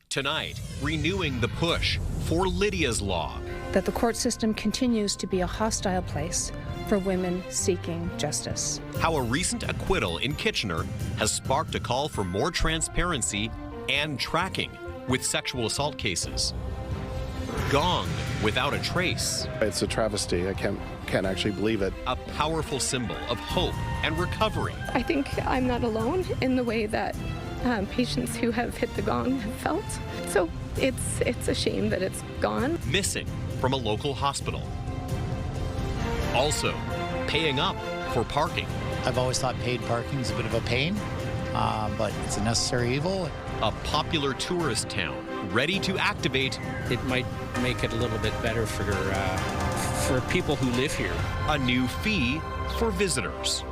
Tonight, renewing the push for Lydia's Law. That the court system continues to be a hostile place for women seeking justice. How a recent acquittal in Kitchener has sparked a call for more transparency and tracking with sexual assault cases. Gong without a trace. It's a travesty. I can't actually believe it. A powerful symbol of hope and recovery. I think I'm not alone in the way that patients who have hit the gong have felt. So it's a shame that it's gone. Missing from a local hospital. Also, paying up for parking. I've always thought paid parking is a bit of a pain, but it's a necessary evil. A popular tourist town ready to activate. It might make it a little bit better for people who live here. A new fee for visitors.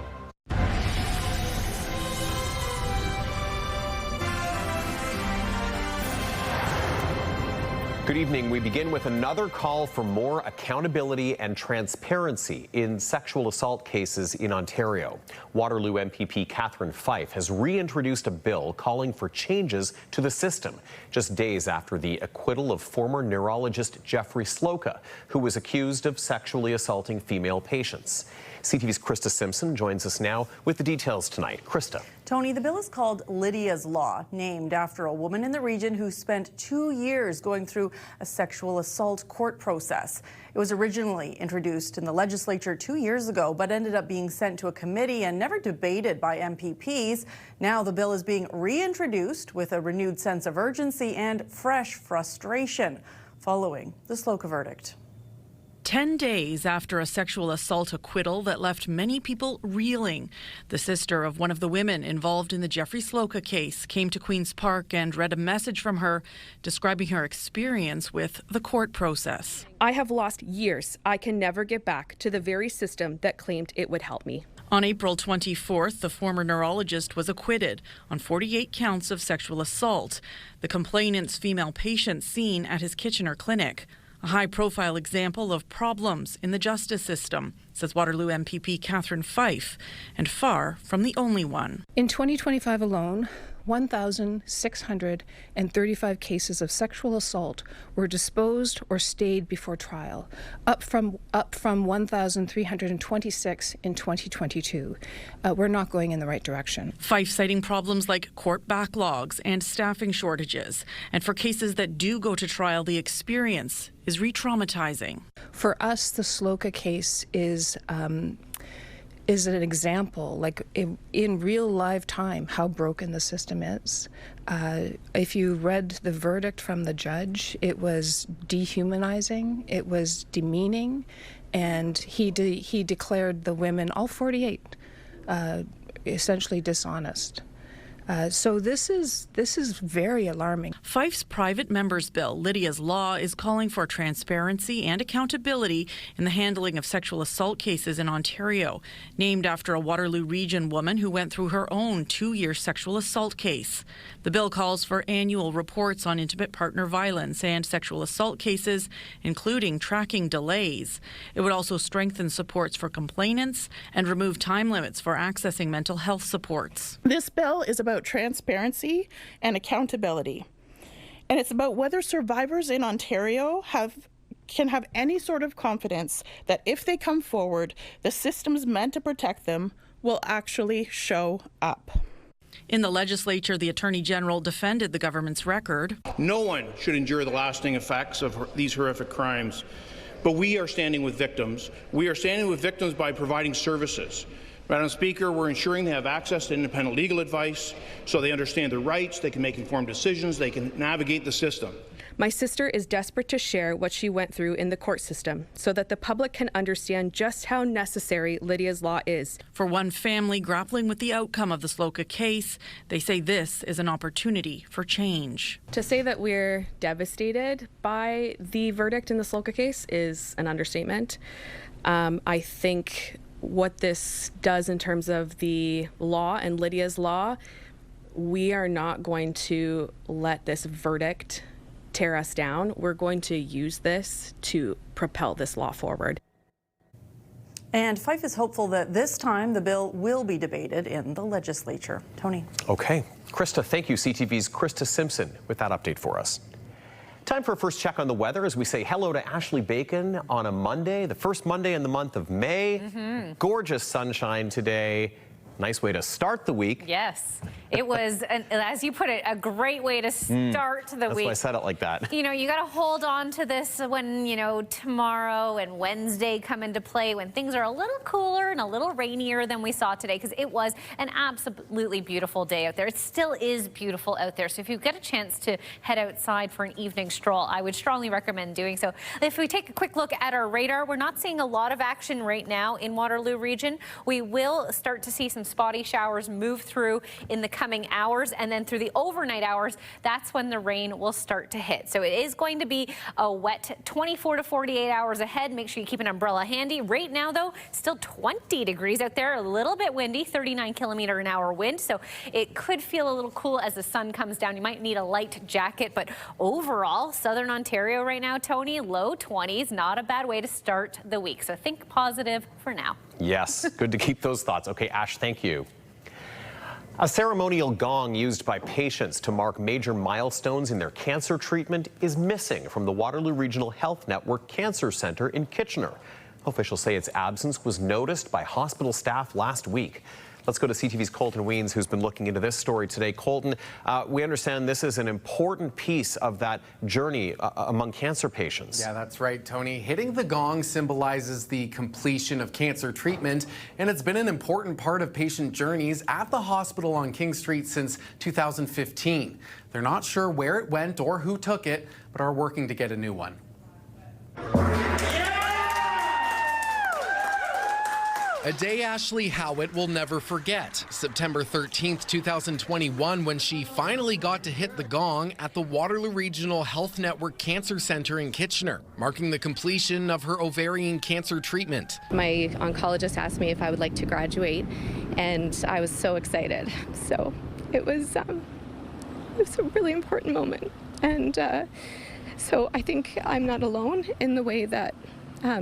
Good evening. We begin with another call for more accountability and transparency in sexual assault cases in Ontario. Waterloo MPP Catherine Fife has reintroduced a bill calling for changes to the system, just days after the acquittal of former neurologist Jeffrey Slocum, who was accused of sexually assaulting female patients. CTV's Krista Simpson joins us now with the details tonight. Krista. Tony, the bill is called Lydia's Law, named after a woman in the region who spent 2 years going through a sexual assault court process. It was originally introduced in the legislature 2 years ago, but ended up being sent to a committee and never debated by MPPs. Now the bill is being reintroduced with a renewed sense of urgency and fresh frustration following the Slocum verdict. 10 days after a sexual assault acquittal that left many people reeling, the sister of one of the women involved in the Jeffrey Slocum case came to Queen's Park and read a message from her describing her experience with the court process. I have lost years. I can never get back to the very system that claimed it would help me. On April 24th, the former neurologist was acquitted on 48 counts of sexual assault. The complainant's female patient seen at his Kitchener clinic. A high-profile example of problems in the justice system, says Waterloo MPP Catherine Fife, and far from the only one. In 2025 alone, 1,635 cases of sexual assault were disposed or stayed before trial, up from 1,326 in 2022. We're not going in the right direction. Fife citing problems like court backlogs and staffing shortages. And for cases that do go to trial, the experience is re-traumatizing. For us, the Slocum case is an example, like in real live time, how broken the system is. If you read the verdict from the judge, it was dehumanizing, it was demeaning, and he declared the women, all 48, essentially dishonest. So this is very alarming. Fife's private members bill, Lydia's Law, is calling for transparency and accountability in the handling of sexual assault cases in Ontario, named after a Waterloo region woman who went through her own 2-year sexual assault case. The bill calls for annual reports on intimate partner violence and sexual assault cases, including tracking delays. It would also strengthen supports for complainants and remove time limits for accessing mental health supports. This bill is about transparency and accountability. And it's about whether survivors in Ontario can have any sort of confidence that if they come forward, the systems meant to protect them will actually show up. In the legislature, the Attorney General defended the government's record. No one should endure the lasting effects of these horrific crimes, but we are standing with victims. We are standing with victims by providing services. Madam Speaker, we're ensuring they have access to independent legal advice so they understand their rights, they can make informed decisions, they can navigate the system. My sister is desperate to share what she went through in the court system so that the public can understand just how necessary Lydia's Law is. For one family grappling with the outcome of the Slocum case, they say this is an opportunity for change. To say that we're devastated by the verdict in the Slocum case is an understatement. I think what this does in terms of the law and Lydia's Law, we are not going to let this verdict tear us down. We're going to use this to propel this law forward. And Fife is hopeful that this time the bill will be debated in the legislature. Tony. Okay. Krista, thank you. CTV's Krista Simpson with that update for us. Time for a first check on the weather as we say hello to Ashley Bacon on a Monday, the first Monday in the month of May. Gorgeous sunshine today. Nice way to start the week. Yes, it was, as you put it, a great way to start the That's week. why I said it like that. You know, you got to hold on to this when, you know, tomorrow and Wednesday come into play, when things are a little cooler and a little rainier than we saw today, because it was an absolutely beautiful day out there. It still is beautiful out there. So if you get a chance to head outside for an evening stroll, I would strongly recommend doing so. If we take a quick look at our radar, we're not seeing a lot of action right now in Waterloo region. We will start to see some spotty showers move through in the coming hours, and then through the overnight hours, that's when the rain will start to hit. So it is going to be a wet 24 to 48 hours ahead. Make sure you keep an umbrella handy. Right now, though, still 20 degrees out there, a little bit windy, 39-kilometer-an-hour wind, so it could feel a little cool as the sun comes down. You might need a light jacket, but overall, southern Ontario right now, Tony, low 20s, not a bad way to start the week. So think positive for now. Yes, good to keep those thoughts. Okay, Ash, thank you. A ceremonial gong used by patients to mark major milestones in their cancer treatment is missing from the Waterloo Regional Health Network Cancer Centre in Kitchener. Officials say its absence was noticed by hospital staff last week. Let's go to CTV's Colton Weens, who's been looking into this story today. Colton, we understand this is an important piece of that journey among cancer patients. Yeah, that's right, Tony. Hitting the gong symbolizes the completion of cancer treatment, and it's been an important part of patient journeys at the hospital on King Street since 2015. They're not sure where it went or who took it, but are working to get a new one. A day Ashley Howitt will never forget. September 13th, 2021, when she finally got to hit the gong at the Waterloo Regional Health Network Cancer Centre in Kitchener, marking the completion of her ovarian cancer treatment. My oncologist asked me if I would like to graduate, and I was so excited. So it was a really important moment. And so I think I'm not alone in the way that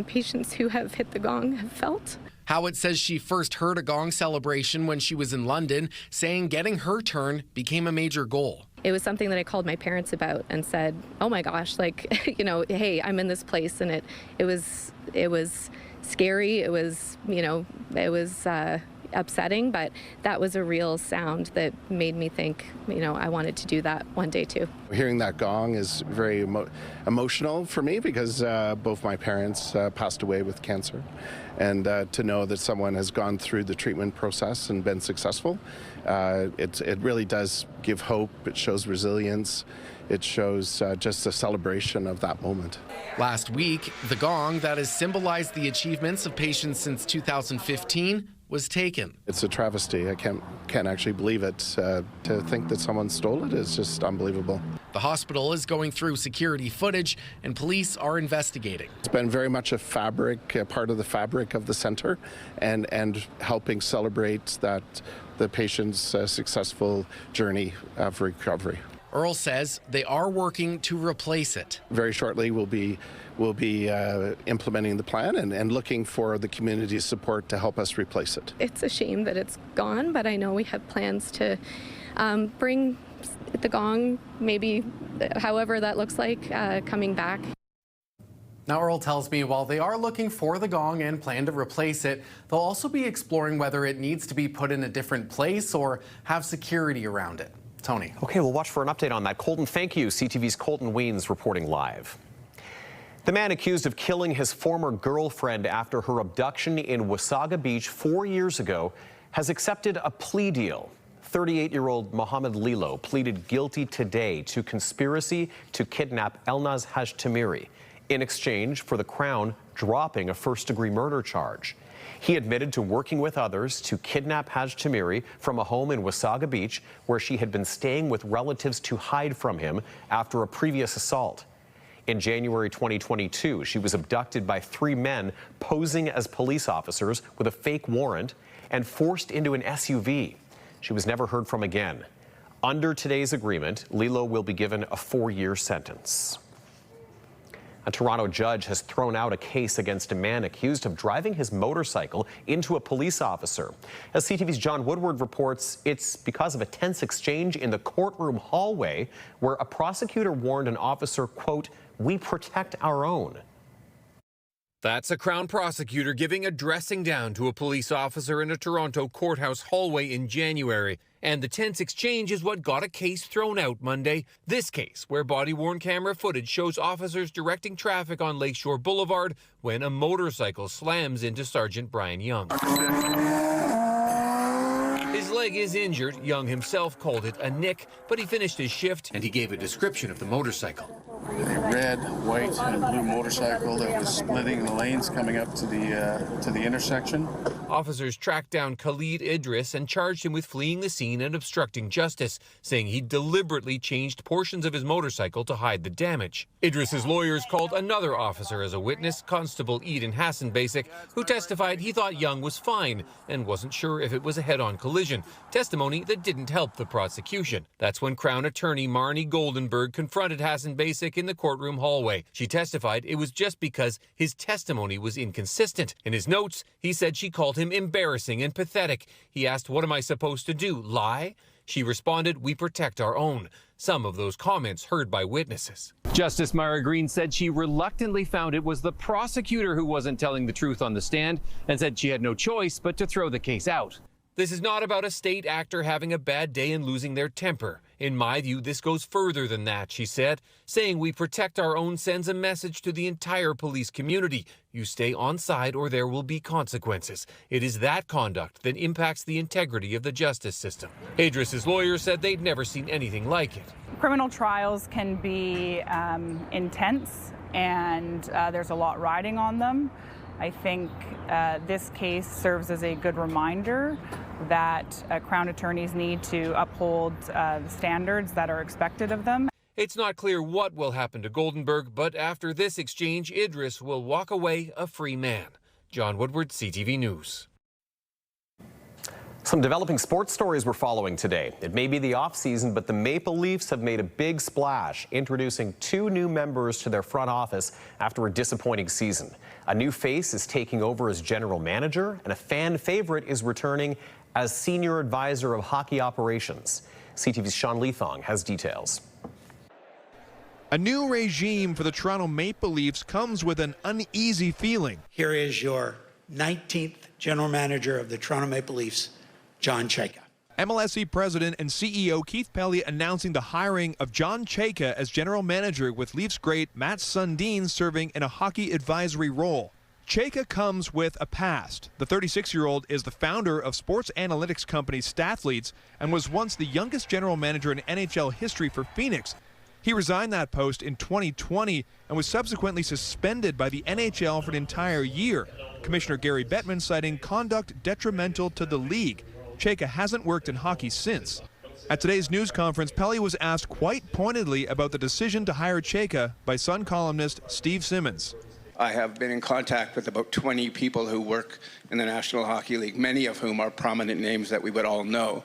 patients who have hit the gong have felt. Howitt says she first heard a gong celebration when she was in London, saying getting her turn became a major goal. It was something that I called my parents about and said, oh my gosh, like, you know, hey, I'm in this place, and it was scary. It was, you know, it was upsetting, but that was a real sound that made me think, you know, I wanted to do that one day too. Hearing that gong is very emotional for me because both my parents passed away with cancer. And to know that someone has gone through the treatment process and been successful, it really does give hope. It shows resilience. It shows just a celebration of that moment. Last week, the gong that has symbolized the achievements of patients since 2015 was taken. It's a travesty. I can't actually believe it. To think that someone stole it is just unbelievable. The hospital is going through security footage, and police are investigating. It's been very much a part of the fabric of the center, and helping celebrate that the patient's successful journey of recovery. Earl says they are working to replace it. Very shortly, we'll be implementing the plan and looking for the community's support to help us replace it. It's a shame that it's gone, but I know we have plans to bring the gong, maybe however that looks like, coming back. Now, Earl tells me while they are looking for the gong and plan to replace it, they'll also be exploring whether it needs to be put in a different place or have security around it. Tony. Okay, we'll watch for an update on that. Colton, thank you. CTV's Colton Weens reporting live. The man accused of killing his former girlfriend after her abduction in Wasaga Beach 4 years ago has accepted a plea deal. 38-year-old Mohammed Lilo pleaded guilty today to conspiracy to kidnap Elnaz Hajtamiri in exchange for the Crown dropping a first-degree murder charge. He admitted to working with others to kidnap Hajtamiri from a home in Wasaga Beach where she had been staying with relatives to hide from him after a previous assault. In January 2022, she was abducted by 3 men posing as police officers with a fake warrant and forced into an SUV. She was never heard from again. Under today's agreement, Lilo will be given a 4-year sentence. A Toronto judge has thrown out a case against a man accused of driving his motorcycle into a police officer. As CTV's John Woodward reports, it's because of a tense exchange in the courtroom hallway where a prosecutor warned an officer, quote, "We protect our own." That's a Crown prosecutor giving a dressing down to a police officer in a Toronto courthouse hallway in January. And the tense exchange is what got a case thrown out Monday. This case, where body-worn camera footage shows officers directing traffic on Lakeshore Boulevard when a motorcycle slams into Sergeant Brian Young. His leg is injured. Young himself called it a nick, but he finished his shift and he gave a description of the motorcycle. A red, white, and blue motorcycle that was splitting in the lanes coming up to the intersection. Officers tracked down Khalid Idris and charged him with fleeing the scene and obstructing justice, saying he deliberately changed portions of his motorcycle to hide the damage. Idris's lawyers called another officer as a witness, Constable Eden Hassan Basic, who testified he thought Young was fine and wasn't sure if it was a head-on collision, testimony that didn't help the prosecution. That's when Crown attorney Marnie Goldenberg confronted Hassan Basic in the courtroom hallway. She testified it was just because his testimony was inconsistent. In his notes, he said she called him embarrassing and pathetic. He asked, "What am I supposed to do, lie?" She responded, "We protect our own." Some of those comments heard by witnesses. Justice Myra Green said she reluctantly found it was the prosecutor who wasn't telling the truth on the stand and said she had no choice but to throw the case out. This is not about a state actor having a bad day and losing their temper. In my view, this goes further than that, she said. Saying we protect our own sends a message to the entire police community. You stay on side or there will be consequences. It is that conduct that impacts the integrity of the justice system. Idris's lawyer said they'd never seen anything like it. Criminal trials can be intense and there's a lot riding on them. I think this case serves as a good reminder that Crown attorneys need to uphold the standards that are expected of them. It's not clear what will happen to Goldenberg, but after this exchange, Idris will walk away a free man. John Woodward, CTV News. Some developing sports stories we're following today. It may be the off-season, but the Maple Leafs have made a big splash, introducing 2 new members to their front office after a disappointing season. A new face is taking over as general manager, and a fan favorite is returning as senior advisor of hockey operations. CTV's Sean Leathong has details. A new regime for the Toronto Maple Leafs comes with an uneasy feeling. Here is your 19th general manager of the Toronto Maple Leafs, John Chayka. MLSE President and CEO Keith Pelly announcing the hiring of John Chayka as general manager, with Leafs great Matt Sundin serving in a hockey advisory role. Chayka comes with a past. The 36-year-old is the founder of sports analytics company Stathletes and was once the youngest general manager in NHL history for Phoenix. He resigned that post in 2020 and was subsequently suspended by the NHL for an entire year. Commissioner Gary Bettman citing conduct detrimental to the league. Chayka hasn't worked in hockey since. At today's news conference, Pelly was asked quite pointedly about the decision to hire Chayka by Sun columnist Steve Simmons. I have been in contact with about 20 people who work in the National Hockey League, many of whom are prominent names that we would all know.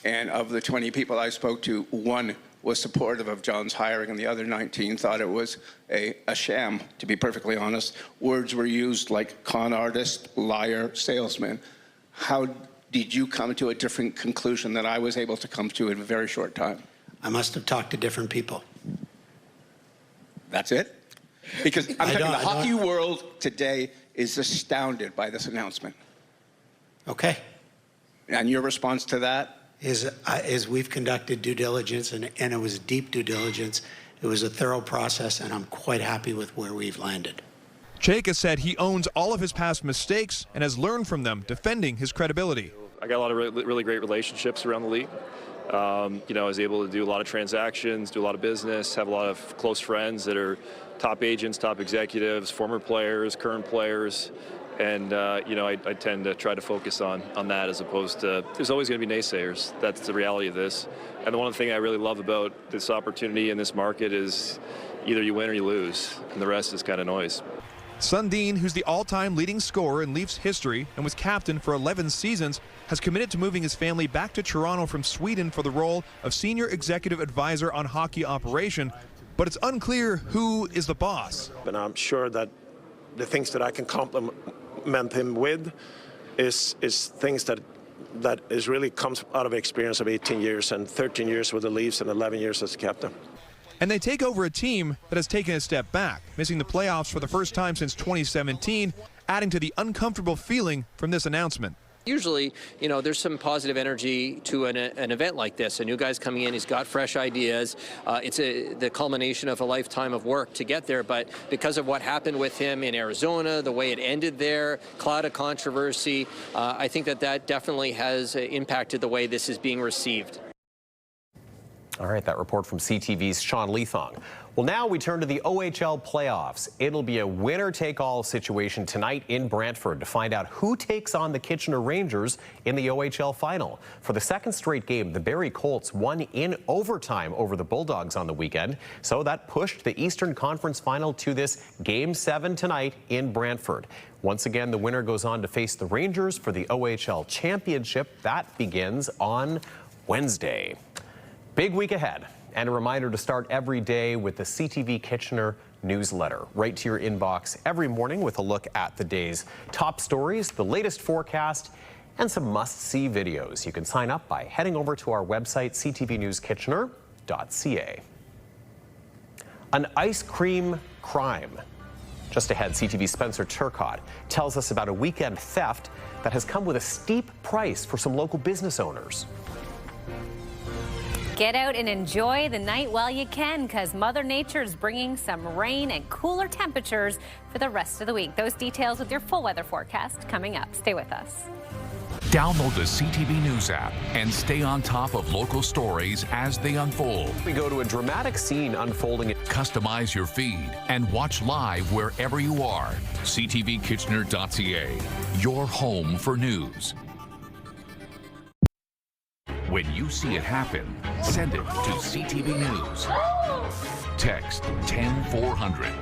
And of the 20 people I spoke to, 1 was supportive of John's hiring, and the other 19 thought it was a sham, to be perfectly honest. Words were used like con artist, liar, salesman. How did you come to a different conclusion that I was able to come to in a very short time? I must have talked to different people. That's it? Because I'm telling you, the hockey world today is astounded by this announcement. Okay. And your response to that? Is we've conducted due diligence, and it was deep due diligence. It was a thorough process, and I'm quite happy with where we've landed. Chayka said he owns all of his past mistakes and has learned from them, defending his credibility. I got a lot of really great relationships around the league. I was able to do a lot of transactions, do a lot of business, have a lot of close friends that are top agents, top executives, former players, current players. And, I tend to try to focus on that as opposed to, there's always going to be naysayers. That's the reality of this. And the one thing I really love about this opportunity in this market is either you win or you lose, and the rest is kind of noise. Sundin, who's the all-time leading scorer in Leafs history and was captain for 11 seasons, has committed to moving his family back to Toronto from Sweden for the role of senior executive advisor on hockey operation. but it's unclear who is the boss. And I'm sure that the things that I can compliment him with is things that is really comes out of experience of 18 years and 13 years with the Leafs and 11 years as captain. And they take over a team that has taken a step back, missing the playoffs for the first time since 2017, adding to the uncomfortable feeling from this announcement. Usually, you know, there's some positive energy to an event like this. A new guy's coming in, he's got fresh ideas. It's the culmination of a lifetime of work to get there, but because of what happened with him in Arizona, the way it ended there, cloud of controversy, I think that definitely has impacted the way this is being received. All right, that report from CTV's Sean Leathong. Well, now we turn to the OHL playoffs. It'll be a winner-take-all situation tonight in Brantford to find out who takes on the Kitchener Rangers in the OHL final. For the second straight game, the Barrie Colts won in overtime over the Bulldogs on the weekend, so that pushed the Eastern Conference final to this Game 7 tonight in Brantford. Once again, the winner goes on to face the Rangers for the OHL championship. That begins on Wednesday. Big week ahead, and a reminder to start every day with the CTV Kitchener newsletter, right to your inbox every morning with a look at the day's top stories, the latest forecast, and some must-see videos. You can sign up by heading over to our website, ctvnewskitchener.ca. An ice cream crime. Just ahead, CTV's Spencer Turcott tells us about a weekend theft that has come with a steep price for some local business owners. Get out and enjoy the night while you can, because Mother Nature is bringing some rain and cooler temperatures for the rest of the week. Those details with your full weather forecast coming up. Stay with us. Download the CTV News app and stay on top of local stories as they unfold. We go to a dramatic scene unfolding. Customize your feed and watch live wherever you are. ctvkitchener.ca, your home for news. When you see it happen, send it to CTV News. Text 10400.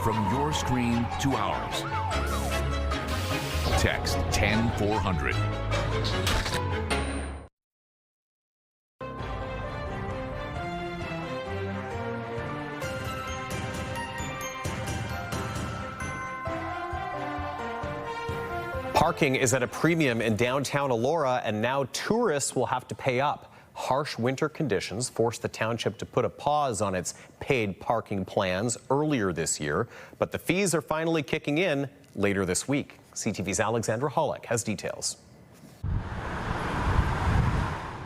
From your screen to ours. Text 10400. Parking is at a premium in downtown Elora, and now tourists will have to pay up. Harsh winter conditions forced the township to put a pause on its paid parking plans earlier this year, but the fees are finally kicking in later this week. CTV's Alexandra Hollick has details.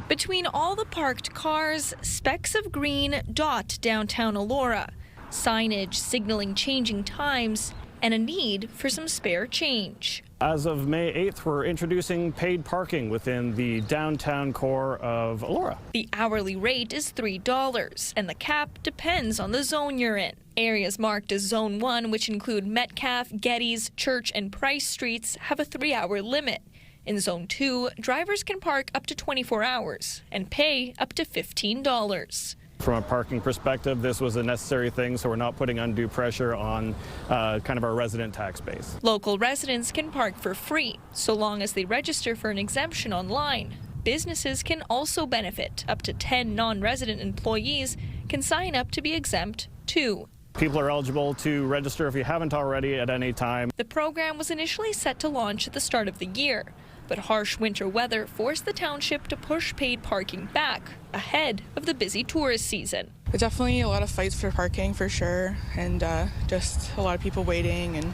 Between all the parked cars, specks of green dot downtown Elora. Signage signaling changing times and a need for some spare change. As of May 8th, we're introducing paid parking within the downtown core of Elora. The hourly rate is $3, and the cap depends on the zone you're in. Areas marked as Zone 1, which include Metcalfe, Geddes, Church, and Price Streets, have a 3-hour limit. In Zone 2, drivers can park up to 24 hours and pay up to $15. From a parking perspective, this was a necessary thing, so we're not putting undue pressure on kind of our resident tax base. Local residents can park for free, so long as they register for an exemption online. Businesses can also benefit. Up to 10 non-resident employees can sign up to be exempt, too. People are eligible to register if you haven't already at any time. The program was initially set to launch at the start of the year, but harsh winter weather forced the township to push paid parking back ahead of the busy tourist season. There's definitely a lot of fights for parking, for sure, and just a lot of people waiting and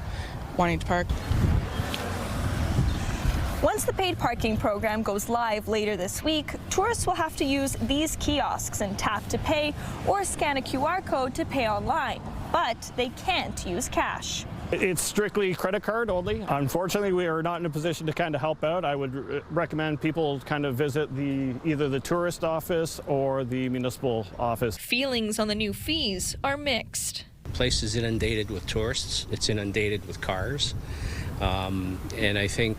wanting to park. Once the paid parking program goes live later this week, tourists will have to use these kiosks and tap to pay or scan a QR code to pay online, but they can't use cash. It's strictly credit card only. Unfortunately, we are not in a position to kind of help out. I would recommend people kind of visit either the tourist office or the municipal office. Feelings on the new fees are mixed. The place is inundated with tourists. It's inundated with cars. And I think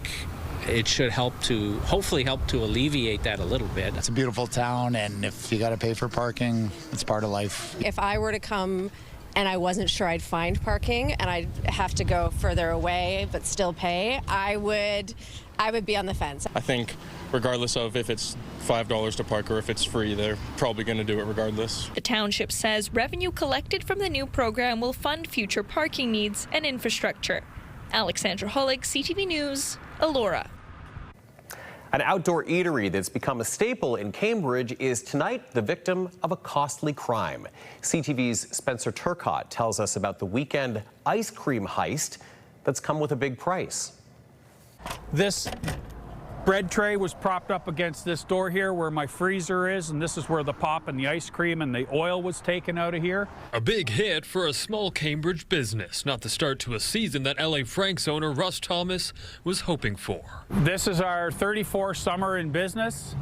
it should hopefully help to alleviate that a little bit. It's a beautiful town, and if you got to pay for parking, it's part of life. If I were to come and I wasn't sure I'd find parking and I'd have to go further away but still pay, I would be on the fence. I think regardless of if it's $5 to park or if it's free, they're probably going to do it regardless. The township says revenue collected from the new program will fund future parking needs and infrastructure. Alexandra Hollig, CTV News, Elora. An outdoor eatery that's become a staple in Cambridge is tonight the victim of a costly crime. CTV's Spencer Turcott tells us about the weekend ice cream heist that's come with a big price. This bread tray was propped up against this door here where my freezer is, and this is where the pop and the ice cream and the oil was taken out of here. A big hit for a small Cambridge business, not the start to a season that LA Frank's owner Russ Thomas was hoping for. This is our 34th summer in business.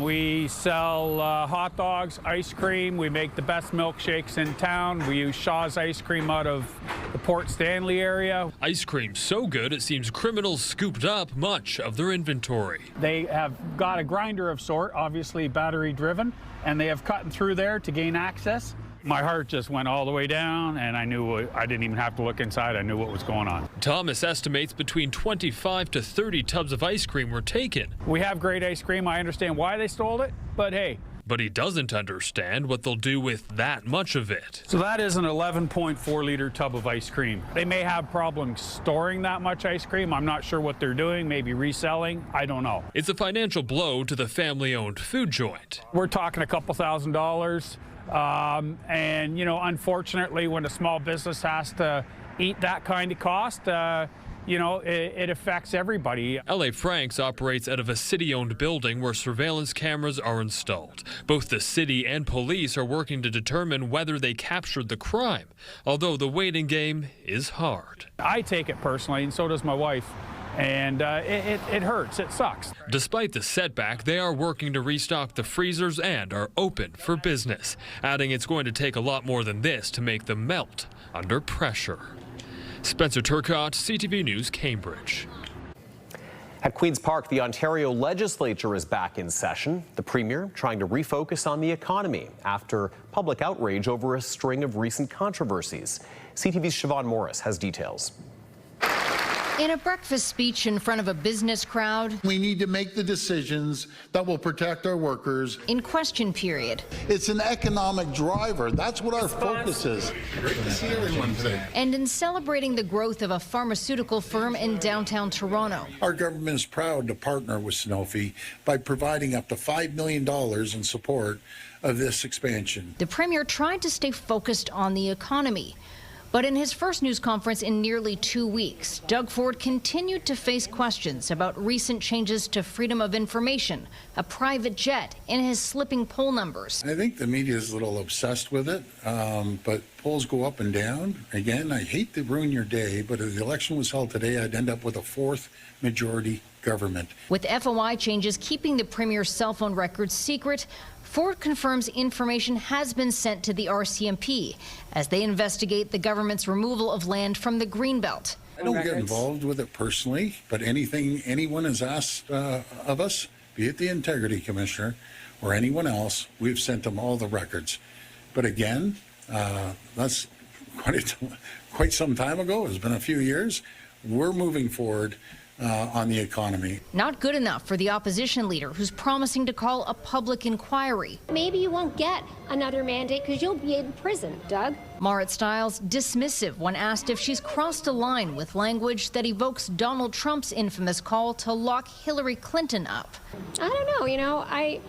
We sell hot dogs, ice cream. We make the best milkshakes in town. We use Shaw's ice cream out of the Port Stanley area. Ice cream so good it seems criminals scooped up much of their inventory. They have got a grinder of sort, obviously battery driven, and they have cut through there to gain access. My heart just went all the way down, and I knew I didn't even have to look inside. I knew what was going on. Thomas estimates between 25 to 30 tubs of ice cream were taken. We have great ice cream. I understand why they stole it, but hey. But he doesn't understand what they'll do with that much of it. So that is an 11.4 liter tub of ice cream. They may have problems storing that much ice cream. I'm not sure what they're doing, maybe reselling. I don't know. It's a financial blow to the family-owned food joint. We're talking a couple $1,000s. And, you know, unfortunately, when a small business has to eat that kind of cost, you know, it affects everybody. LA Frank's operates out of a city-owned building where surveillance cameras are installed. Both the city and police are working to determine whether they captured the crime, although the waiting game is hard. I take it personally, and so does my wife. And it hurts. It sucks. Despite the setback, they are working to restock the freezers and are open for business, adding it's going to take a lot more than this to make them melt under pressure. Spencer Turcott, CTV News, Cambridge. At Queen's Park, the Ontario legislature is back in session. The Premier trying to refocus on the economy after public outrage over a string of recent controversies. CTV's Siobhan Morris has details. In a breakfast speech in front of a business crowd, we need to make the decisions that will protect our workers. In question period. It's an economic driver. That's what our focus is. Great to see everyone today. And in celebrating the growth of a pharmaceutical firm in downtown Toronto. Our government is proud to partner with Sanofi by providing up to $5 million in support of this expansion. The Premier tried to stay focused on the economy. But in his first news conference in nearly 2 weeks, Doug Ford continued to face questions about recent changes to freedom of information, a private jet, and his slipping poll numbers. I think the media is a little obsessed with it, but polls go up and down. Again, I hate to ruin your day, but if the election was held today, I'd end up with a fourth majority government. With FOI changes keeping the Premier's cell phone records secret, Ford confirms information has been sent to the RCMP as they investigate the government's removal of land from the Greenbelt. I don't get involved with it personally, but anything anyone has asked of us, be it the Integrity Commissioner or anyone else, we've sent them all the records. But again, that's quite some time ago. It's been a few years. We're moving forward on the economy. Not good enough for the opposition leader who's promising to call a public inquiry. Maybe you won't get another mandate because you'll be in prison, Doug. Marit Stiles dismissive when asked if she's crossed a line with language that evokes Donald Trump's infamous call to lock Hillary Clinton up. I don't know, you know, I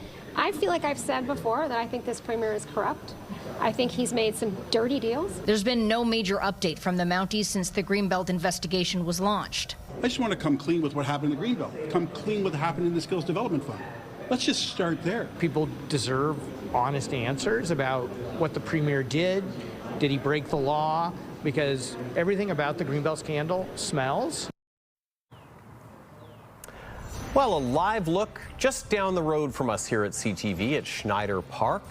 feel like I've said before that I think this premier is corrupt. I think he's made some dirty deals. There's been no major update from the Mounties since the Greenbelt investigation was launched. I just want to come clean with what happened in the Greenbelt, come clean with what happened in the Skills Development Fund. Let's just start there. People deserve honest answers about what the Premier did. Did he break the law? Because everything about the Greenbelt scandal smells. Well, a live look just down the road from us here at CTV at Schneider Park,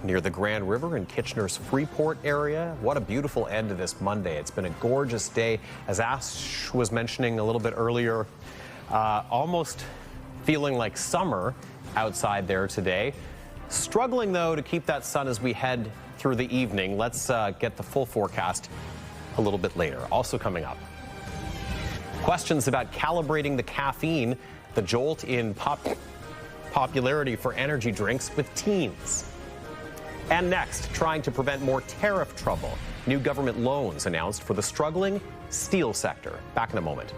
near the Grand River in Kitchener's Freeport area. What a beautiful end to this Monday. It's been a gorgeous day. As Ash was mentioning a little bit earlier, almost feeling like summer outside there today. Struggling, though, to keep that sun as we head through the evening. Let's get the full forecast a little bit later. Also coming up, questions about calibrating the caffeine, the jolt in popularity for energy drinks with teens. And next, trying to prevent more tariff trouble. New government loans announced for the struggling steel sector. Back in a moment.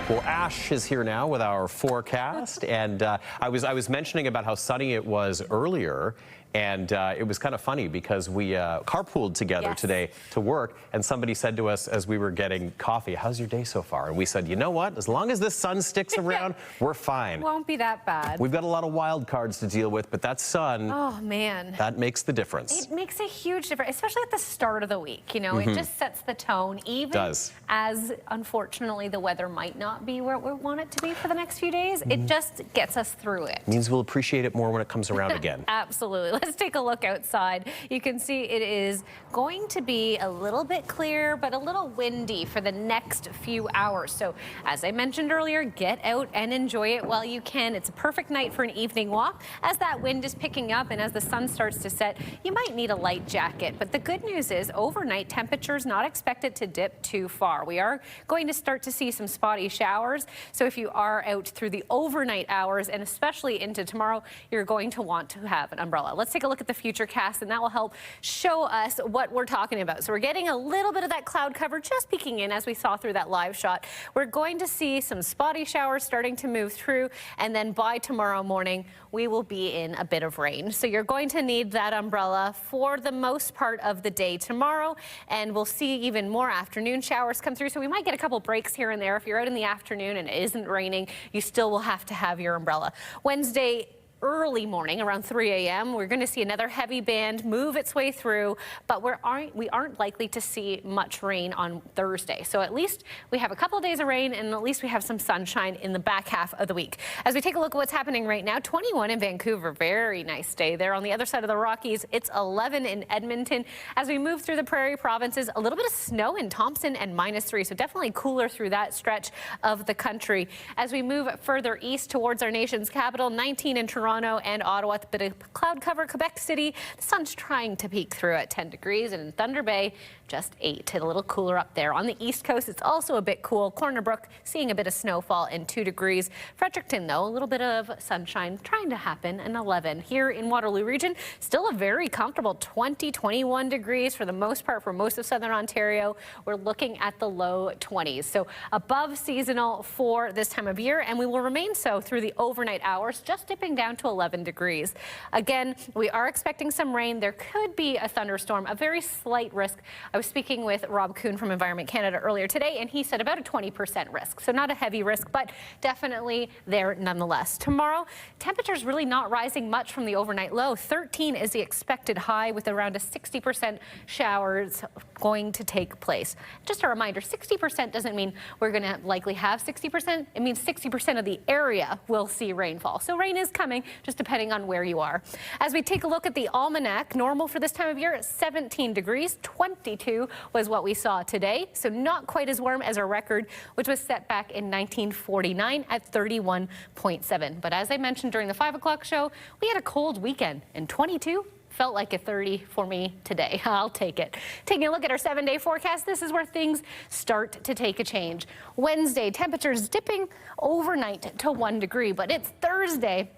Well, Ash is here now with our forecast, and I was mentioning about how sunny it was earlier, and it was kind of funny because we carpooled together today to work, and somebody said to us as we were getting coffee, "How's your day so far?" And we said, "You know what? As long as this sun sticks around, we're fine." Won't be that bad. We've got a lot of wild cards to deal with, but that sun, oh man, that makes the difference. It makes a huge difference, especially at the start of the week. You know, it just sets the tone, even as unfortunately the weather might not be where we want it to be for the next few days. It just gets us through it. Means we'll appreciate it more when it comes around again. Absolutely. Let's take a look outside. You can see it is going to be a little bit clear, but a little windy for the next few hours. So as I mentioned earlier, get out and enjoy it while you can. It's a perfect night for an evening walk. As that wind is picking up and as the sun starts to set, you might need a light jacket. But the good news is overnight temperatures not expected to dip too far. We are going to start to see some spotty showers. So if you are out through the overnight hours and especially into tomorrow, you're going to want to have an umbrella. Let's take a look at the future cast, and that will help show us what we're talking about. So we're getting a little bit of that cloud cover just peeking in as we saw through that live shot. We're going to see some spotty showers starting to move through, and then by tomorrow morning, we will be in a bit of rain. So you're going to need that umbrella for the most part of the day tomorrow, and we'll see even more afternoon showers come through. So we might get a couple breaks here and there. If you're out in the afternoon and it isn't raining, you still will have to have your umbrella. Wednesday, early morning around 3 a.m. we're going to see another heavy band move its way through, but we aren't likely to see much rain on Thursday. So at least we have a couple of days of rain, and at least we have some sunshine in the back half of the week. As we take a look at what's happening right now, 21 in Vancouver, very nice day there. On the other side of the Rockies, it's 11 in Edmonton. As we move through the prairie provinces, a little bit of snow in Thompson and -3, so definitely cooler through that stretch of the country. As we move further east towards our nation's capital, 19 in Toronto and Ottawa, with a bit of cloud cover. Quebec City, the sun's trying to peek through at 10 degrees, and in Thunder Bay, just 8. A little cooler up there. On the east coast, it's also a bit cool. Corner Brook seeing a bit of snowfall and 2 degrees. Fredericton, though, a little bit of sunshine trying to happen, and 11. Here in Waterloo region, still a very comfortable 20, 21 degrees for the most part for most of southern Ontario. We're looking at the low 20s. So above seasonal for this time of year, and we will remain so through the overnight hours, just dipping down to 11 degrees. Again, we are expecting some rain. There could be a thunderstorm, a very slight risk. I was speaking with Rob Kuhn from Environment Canada earlier today, and he said about a 20% risk. So not a heavy risk, but definitely there nonetheless. Tomorrow, temperatures really not rising much from the overnight low. 13 is the expected high, with around a 60% showers going to take place. Just a reminder, 60% doesn't mean we're going to likely have 60%. It means 60% of the area will see rainfall. So rain is coming, just depending on where you are. As we take a look at the almanac, normal for this time of year is 17 degrees. 22 was what we saw today, so not quite as warm as our record, which was set back in 1949 at 31.7. But as I mentioned during the 5 o'clock show, we had a cold weekend, and 22 felt like a 30 for me today. I'll take it. Taking a look at our 7-day forecast, this is where things start to take a change. Wednesday, temperatures dipping overnight to 1 degree, but it's Thursday.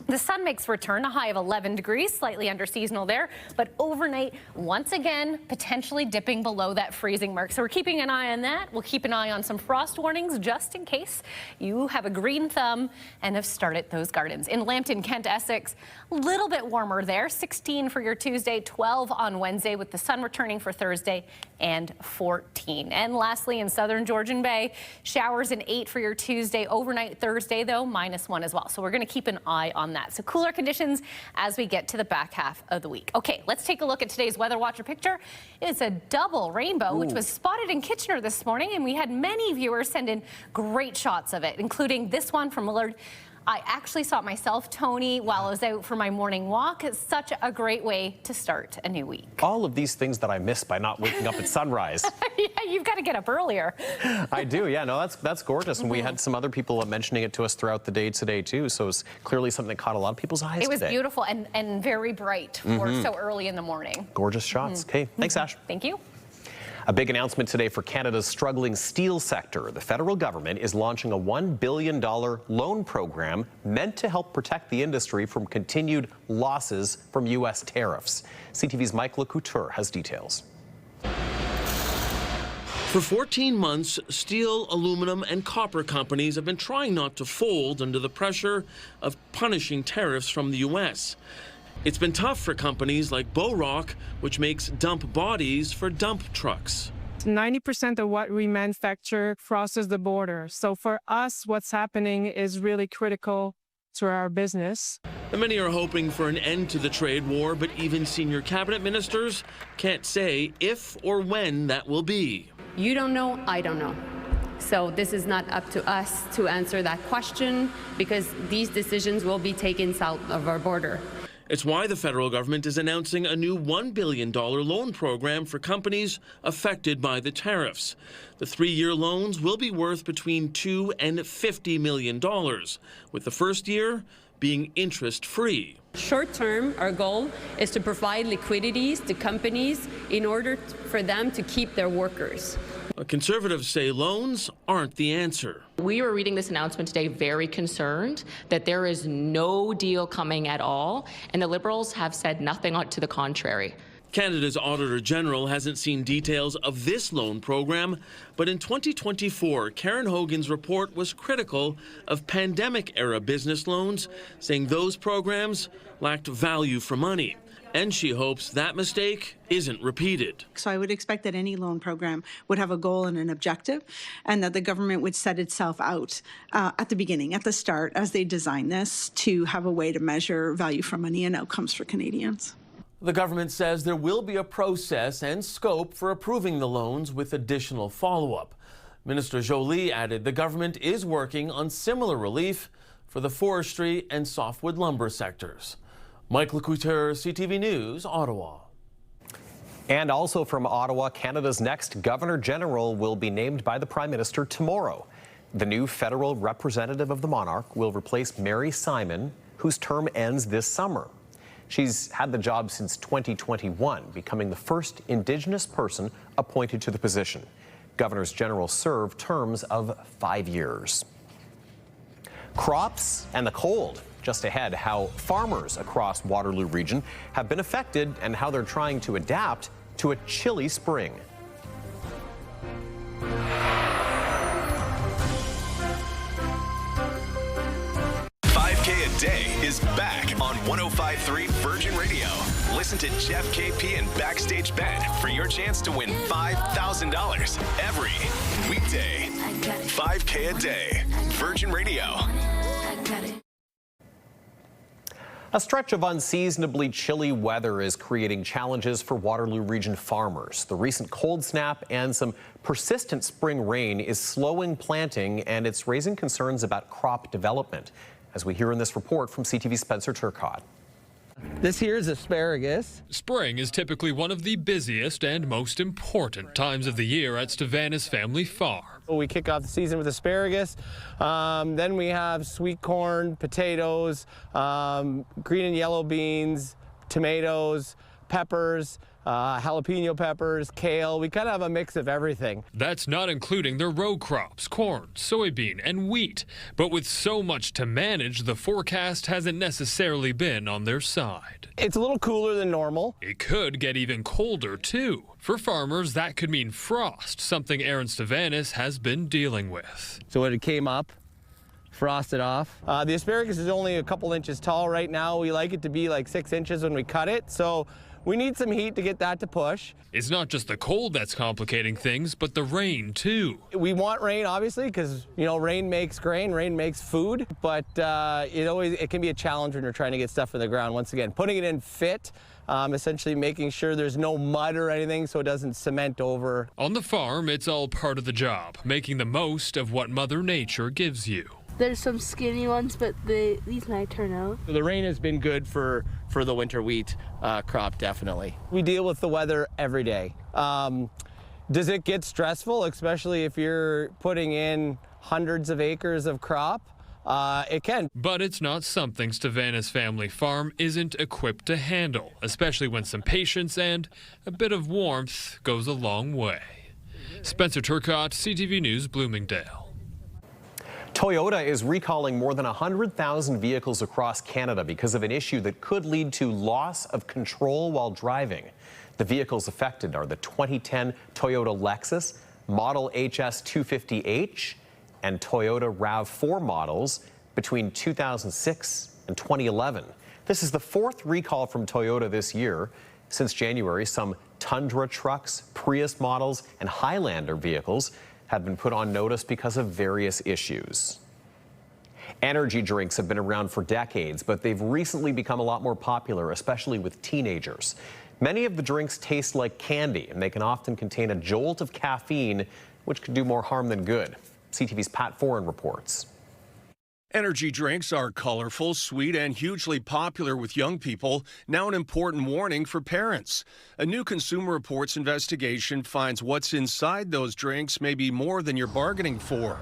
The sun makes return, a high of 11 degrees, slightly under seasonal there, but overnight, once again, potentially dipping below that freezing mark. So we're keeping an eye on that. We'll keep an eye on some frost warnings just in case you have a green thumb and have started those gardens. In Lambton, Kent, Essex, a little bit warmer there, 16 for your Tuesday, 12 on Wednesday, with the sun returning for Thursday, and 14. And lastly, in southern Georgian Bay, showers and 8 for your Tuesday, overnight Thursday, though, -1 as well. So we're going to keep an eye on that. So cooler conditions as we get to the back half of the week. Okay, let's take a look at today's Weather Watcher picture. It's a double rainbow, which was spotted in Kitchener this morning, and we had many viewers send in great shots of it, including this one from Millard. I actually saw it myself, Tony, while I was out for my morning walk. It's such a great way to start a new week. All of these things that I miss by not waking up at sunrise. Yeah, you've got to get up earlier. I do, yeah, no, that's gorgeous. And we had some other people mentioning it to us throughout the day today, too. So it's clearly something that caught a lot of people's eyes It was today. beautiful and very bright for so early in the morning. Gorgeous shots. Okay, thanks, Ash. Thank you. A big announcement today for Canada's struggling steel sector. The federal government is launching a $1 billion loan program meant to help protect the industry from continued losses from U.S. tariffs. CTV's Mike LeCouture has details. For 14 months, steel, aluminum, and copper companies have been trying not to fold under the pressure of punishing tariffs from the U.S. It's been tough for companies like Bow Rock, which makes dump bodies for dump trucks. 90% of what we manufacture crosses the border. So for us, what's happening is really critical to our business. And many are hoping for an end to the trade war, but even senior cabinet ministers can't say if or when that will be. You don't know, I don't know. So this is not up to us to answer that question because these decisions will be taken south of our border. It's why the federal government is announcing a new $1 billion loan program for companies affected by the tariffs. The 3-year loans will be worth between $2 and $50 million, with the first year being interest-free. Short term, our goal is to provide liquidities to companies in order for them to keep their workers. Conservatives say loans aren't the answer. We were reading this announcement today very concerned that there is no deal coming at all, and the Liberals have said nothing to the contrary. Canada's Auditor General hasn't seen details of this loan program, but in 2024, Karen Hogan's report was critical of pandemic-era business loans, saying those programs lacked value for money. And she hopes that mistake isn't repeated. So I would expect that any loan program would have a goal and an objective, and that the government would set itself out at the beginning, at the start, as they design this, to have a way to measure value for money and outcomes for Canadians. The government says there will be a process and scope for approving the loans with additional follow-up. Minister Joly added the government is working on similar relief for the forestry and softwood lumber sectors. Mike LeCouture, CTV News, Ottawa. And also from Ottawa, Canada's next Governor General will be named by the Prime Minister tomorrow. The new federal representative of the monarch will replace Mary Simon, whose term ends this summer. She's had the job since 2021, becoming the first Indigenous person appointed to the position. Governors General serve terms of 5 years. Crops and the cold. Just ahead, how farmers across Waterloo region have been affected and how they're trying to adapt to a chilly spring. A Day is back on 105.3 Virgin Radio. Listen to Jeff KP and Backstage Ben for your chance to win $5,000 every weekday. 5K a day. Virgin Radio. A stretch of unseasonably chilly weather is creating challenges for Waterloo region farmers. The recent cold snap and some persistent spring rain is slowing planting, and it's raising concerns about crop development, as we hear in this report from CTV's Spencer Turcotte. This here is asparagus. Spring is typically one of the busiest and most important times of the year at Stevana's family farm. We kick off the season with asparagus. Then we have sweet corn, potatoes, green and yellow beans, tomatoes, peppers, jalapeno peppers, kale. We kind of have a mix of everything. That's not including the row crops, corn, soybean, and wheat. But with so much to manage, the forecast hasn't necessarily been on their side. It's a little cooler than normal. It could get even colder, too. For farmers, that could mean frost, something Aaron Stevanis has been dealing with. So when it came up, frosted off. The asparagus is only a couple inches tall right now. We like it to be like 6 inches when we cut it. So we need some heat to get that to push. It's not just the cold that's complicating things, but the rain, too. We want rain, obviously, because, you know, rain makes grain, rain makes food. But it can be a challenge when you're trying to get stuff in the ground. Once again, putting it in fit, essentially making sure there's no mud or anything so it doesn't cement over. On the farm, it's all part of the job, making the most of what Mother Nature gives you. There's some skinny ones, but these might turn out. The rain has been good for the winter wheat crop, definitely. We deal with the weather every day. Does it get stressful, especially if you're putting in hundreds of acres of crop? It can. But it's not something Stavana's family farm isn't equipped to handle, especially when some patience and a bit of warmth goes a long way. Spencer Turcotte, CTV News, Bloomingdale. Toyota is recalling more than 100,000 vehicles across Canada because of an issue that could lead to loss of control while driving. The vehicles affected are the 2010 Toyota Lexus, model HS250H, and Toyota RAV4 models between 2006 and 2011. This is the fourth recall from Toyota this year. Since January, some Tundra trucks, Prius models, and Highlander vehicles had been put on notice because of various issues. Energy drinks have been around for decades, but they've recently become a lot more popular, especially with teenagers. Many of the drinks taste like candy, and they can often contain a jolt of caffeine, which could do more harm than good. CTV's Pat Foran reports. Energy drinks are colorful, sweet, and hugely popular with young people. Now an important warning for parents. A new Consumer Reports investigation finds what's inside those drinks may be more than you're bargaining for.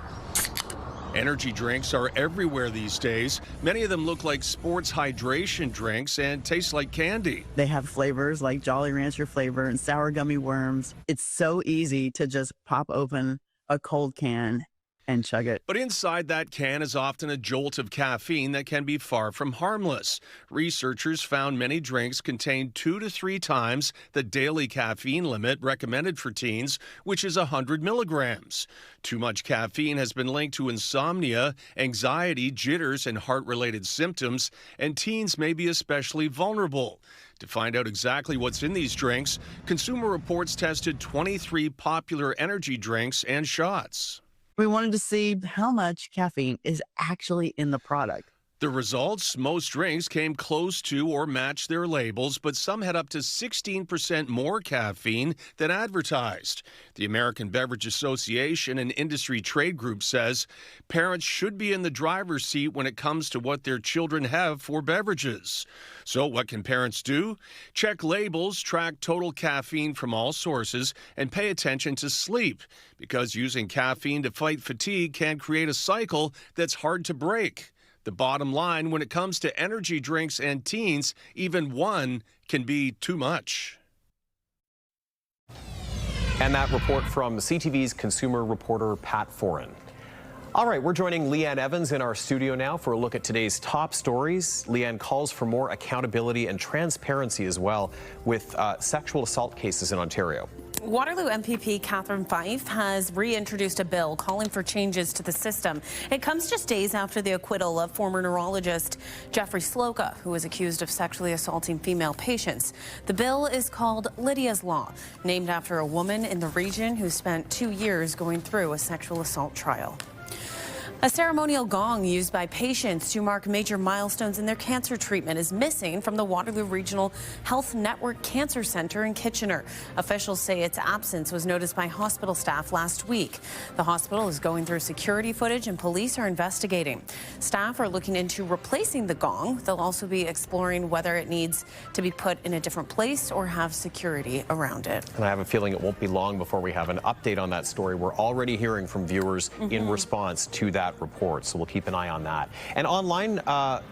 Energy drinks are everywhere these days. Many of them look like sports hydration drinks and taste like candy. They have flavors like Jolly Rancher flavor and sour gummy worms. It's so easy to just pop open a cold can and chug it. But inside that can is often a jolt of caffeine that can be far from harmless. Researchers found many drinks contain 2 to 3 times the daily caffeine limit recommended for teens, which is 100 milligrams. Too much caffeine has been linked to insomnia, anxiety, jitters, and heart-related symptoms, and teens may be especially vulnerable. To find out exactly what's in these drinks, Consumer Reports tested 23 popular energy drinks and shots. We wanted to see how much caffeine is actually in the product. The results, most drinks came close to or matched their labels, but some had up to 16% more caffeine than advertised. The American Beverage Association, an industry trade group, says parents should be in the driver's seat when it comes to what their children have for beverages. So what can parents do? Check labels, track total caffeine from all sources, and pay attention to sleep, because using caffeine to fight fatigue can create a cycle that's hard to break. The bottom line, when it comes to energy drinks and teens, even one can be too much. And that report from CTV's consumer reporter Pat Foran. All right, we're joining Leanne Evans in our studio now for a look at today's top stories. Leanne calls for more accountability and transparency as well with sexual assault cases in Ontario. Waterloo MPP Catherine Fife has reintroduced a bill calling for changes to the system. It comes just days after the acquittal of former neurologist Jeffrey Sloka, who was accused of sexually assaulting female patients. The bill is called Lydia's Law, named after a woman in the region who spent 2 years going through a sexual assault trial. A ceremonial gong used by patients to mark major milestones in their cancer treatment is missing from the Waterloo Regional Health Network Cancer Centre in Kitchener. Officials say its absence was noticed by hospital staff last week. The hospital is going through security footage and police are investigating. Staff are looking into replacing the gong. They'll also be exploring whether it needs to be put in a different place or have security around it. And I have a feeling it won't be long before we have an update on that story. We're already hearing from viewers in response to that report, so we'll keep an eye on that. And online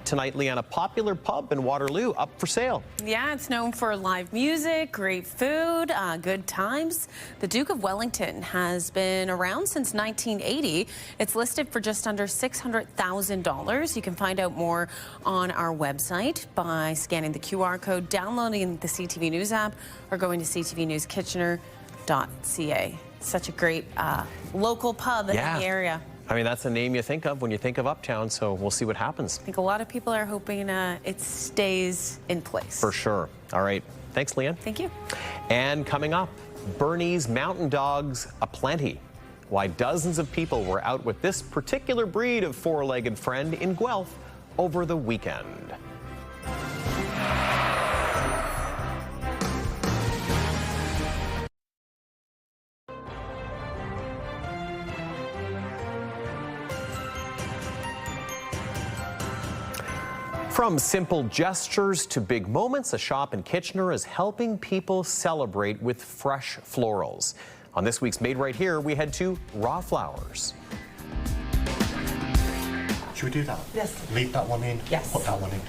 tonight, Leanne, a popular pub in Waterloo up for sale. Yeah, it's known for live music, great food, good times. The Duke of Wellington has been around since 1980. It's listed for just under $600,000. You can find out more on our website by scanning the QR code, downloading the CTV News app, or going to ctvnewskitchener.ca. Such a great local pub in the area. I mean, that's the name you think of when you think of Uptown, so we'll see what happens. I think a lot of people are hoping it stays in place. For sure. All right. Thanks, Leanne. Thank you. And coming up, Bernese mountain dogs aplenty. Why dozens of people were out with this particular breed of four-legged friend in Guelph over the weekend. From simple gestures to big moments, a shop in Kitchener is helping people celebrate with fresh florals. On this week's Made Right Here, we head to Raw Flowers. Should we do that? Yes. Leave that one in? Yes. Put that one in?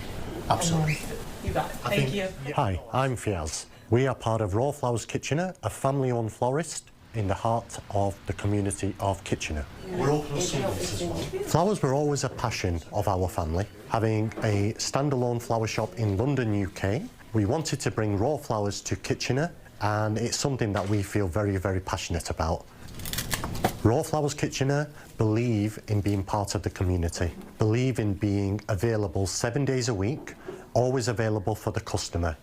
Absolutely. You got it. Thank you. Hi, I'm Fiaz. We are part of Raw Flowers Kitchener, a family-owned florist in the heart of the community of Kitchener. We're open on Sundays as well. Flowers were always a passion of our family. Having a standalone flower shop in London, UK, we wanted to bring Raw Flowers to Kitchener, and it's something that we feel very, very passionate about. Raw Flowers Kitchener believe in being part of the community, believe in being available 7 days a week, always available for the customer.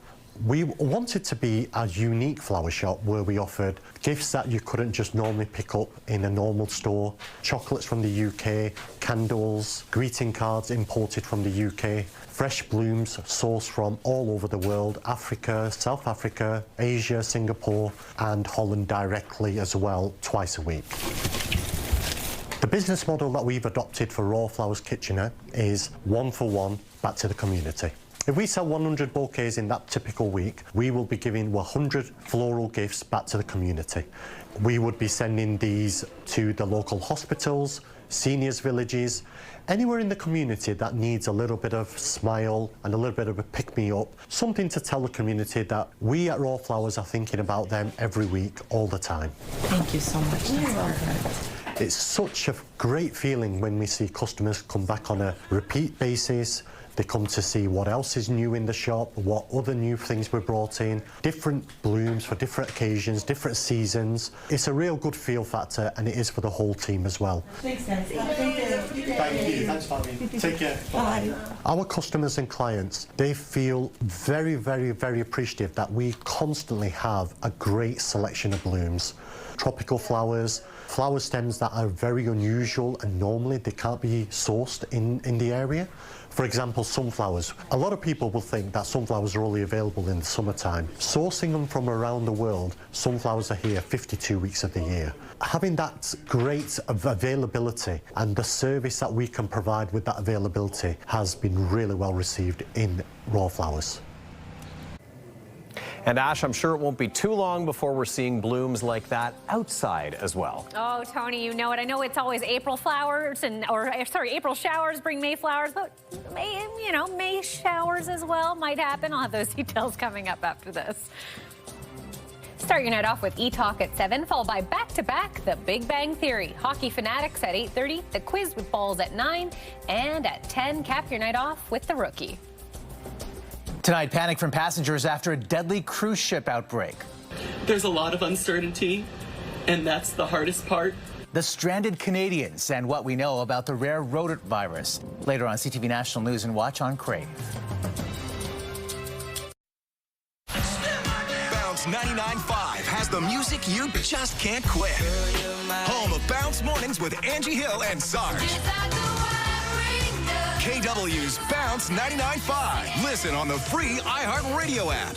We wanted to be a unique flower shop where we offered gifts that you couldn't just normally pick up in a normal store, chocolates from the UK, candles, greeting cards imported from the UK, fresh blooms sourced from all over the world, Africa, South Africa, Asia, Singapore, and Holland directly as well, twice a week. The business model that we've adopted for Raw Flowers Kitchener is one for one back to the community. If we sell 100 bouquets in that typical week, we will be giving 100 floral gifts back to the community. We would be sending these to the local hospitals, seniors villages, anywhere in the community that needs a little bit of smile and a little bit of a pick-me-up, something to tell the community that we at Raw Flowers are thinking about them every week, all the time. Thank you so much. That's perfect. It's such a great feeling when we see customers come back on a repeat basis. They come to see what else is new in the shop, what other new things were brought in, different blooms for different occasions, different seasons. It's a real good feel factor, and it is for the whole team as well. Thanks, guys. Thank you. Thanks, Fabi. Take care. Bye. Our customers and clients, they feel very, very, very appreciative that we constantly have a great selection of blooms. Tropical flowers, flower stems that are very unusual and normally they can't be sourced in the area. For example, sunflowers. A lot of people will think that sunflowers are only available in the summertime. Sourcing them from around the world, sunflowers are here 52 weeks of the year. Having that great availability and the service that we can provide with that availability has been really well received in Raw Flowers. And Ash, I'm sure it won't be too long before we're seeing blooms like that outside as well. Oh, Tony, you know it. I know it's always April flowers April showers bring May flowers, but May showers as well might happen. I'll have those details coming up after this. Start your night off with E-Talk at 7, followed by back-to-back The Big Bang Theory, Hockey Fanatics at 8:30, The Quiz with Balls at 9, and at 10, cap your night off with The Rookie. Tonight, panic from passengers after a deadly cruise ship outbreak. There's a lot of uncertainty, and that's the hardest part. The stranded Canadians and what we know about the rare rodent virus. Later on CTV National News and Watch on Crave. Bounce 99.5 has the music you just can't quit. Home of Bounce Mornings with Angie Hill and Sarge. KW's Bounce 99.5. Listen on the free iHeartRadio app.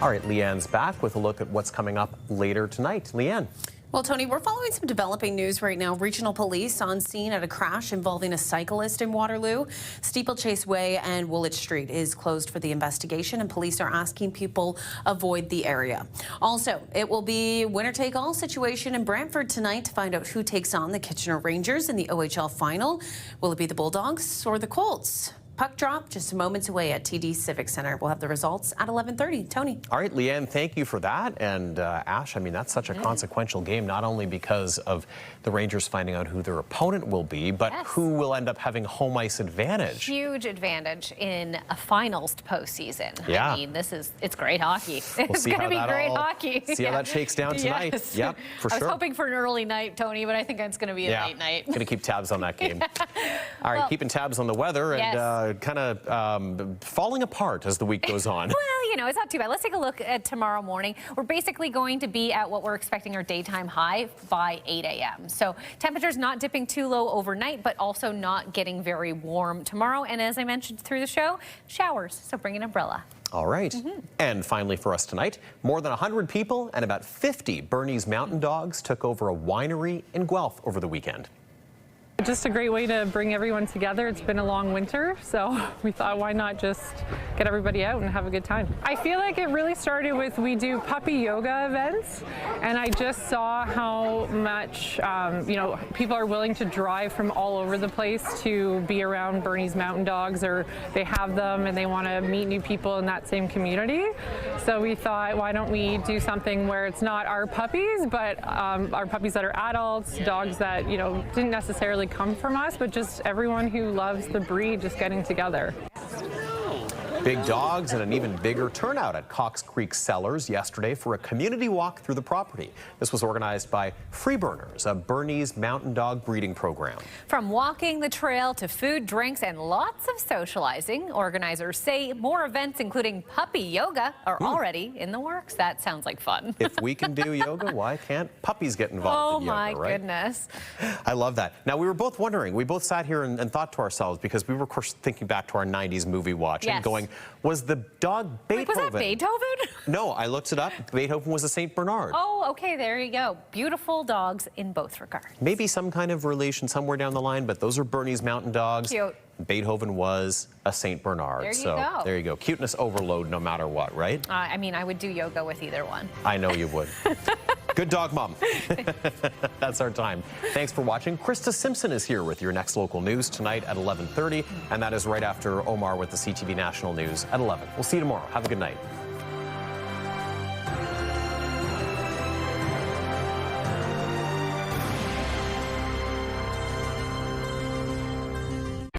All right, Leanne's back with a look at what's coming up later tonight. Leanne. Well, Tony, we're following some developing news right now. Regional police on scene at a crash involving a cyclist in Waterloo. Steeplechase Way and Woolwich Street is closed for the investigation, and police are asking people avoid the area. Also, it will be winner-take-all situation in Brantford tonight to find out who takes on the Kitchener Rangers in the OHL final. Will it be the Bulldogs or the Colts? Puck drop just moments away at TD Civic Center. We'll have the results at 11:30. Tony. All right, Leanne, thank you for that. And Ash, I mean, that's such a consequential game, not only because of the Rangers finding out who their opponent will be, but who will end up having home ice advantage. Huge advantage in a finals postseason. Yeah. I mean, it's great hockey. It's see going to how be that great all- hockey. see how that shakes down tonight. Yes. Yep, for I was sure. hoping for an early night, Tony, but I think it's going to be a late night. Going to keep tabs on that game. All right, Well, keeping tabs on the weather, and kind of falling apart as the week goes on. Well, you know, it's not too bad. Let's take a look at tomorrow morning. We're basically going to be at what we're expecting our daytime high by 8 a.m. So temperatures not dipping too low overnight, but also not getting very warm tomorrow. And as I mentioned through the show, showers. So bring an umbrella. All right. And finally for us tonight, more than 100 people and about 50 Bernese Mountain Dogs took over a winery in Guelph over the weekend. Just a great way to bring everyone together. It's been a long winter, so we thought why not just get everybody out and have a good time. I feel like it really started with, we do puppy yoga events, and I just saw how much you know, people are willing to drive from all over the place to be around Bernese Mountain Dogs, or they have them and they want to meet new people in that same community. So we thought, why don't we do something where it's not our puppies, but our puppies that are adults, dogs that, you know, didn't necessarily come from us, but just everyone who loves the breed just getting together. Big dogs and an even bigger turnout at Cox Creek Cellars yesterday for a community walk through the property. This was organized by Freeburners, a Bernese Mountain Dog breeding program. From walking the trail to food, drinks, and lots of socializing, organizers say more events, including puppy yoga, are already in the works. That sounds like fun. If we can do yoga, why can't puppies get involved in yoga, right? Oh my goodness. I love that. Now, we were both wondering, we both sat here and thought to ourselves, because we were, of course, thinking back to our 90s movie watch and going, was the dog Beethoven? Wait, was that Beethoven? No, I looked it up. Beethoven was a St. Bernard. Oh, okay, there you go. Beautiful dogs in both regards. Maybe some kind of relation somewhere down the line, but those are Bernese Mountain Dogs. Cute. Beethoven was a St. Bernard. There you so go. There you go. Cuteness overload no matter what, right? I mean, I would do yoga with either one. I know you would. Good dog, Mom. That's our time. Thanks for watching. Krista Simpson is here with your next local news tonight at 11:30, and that is right after Omar with the CTV National News at 11. We'll see you tomorrow. Have a good night.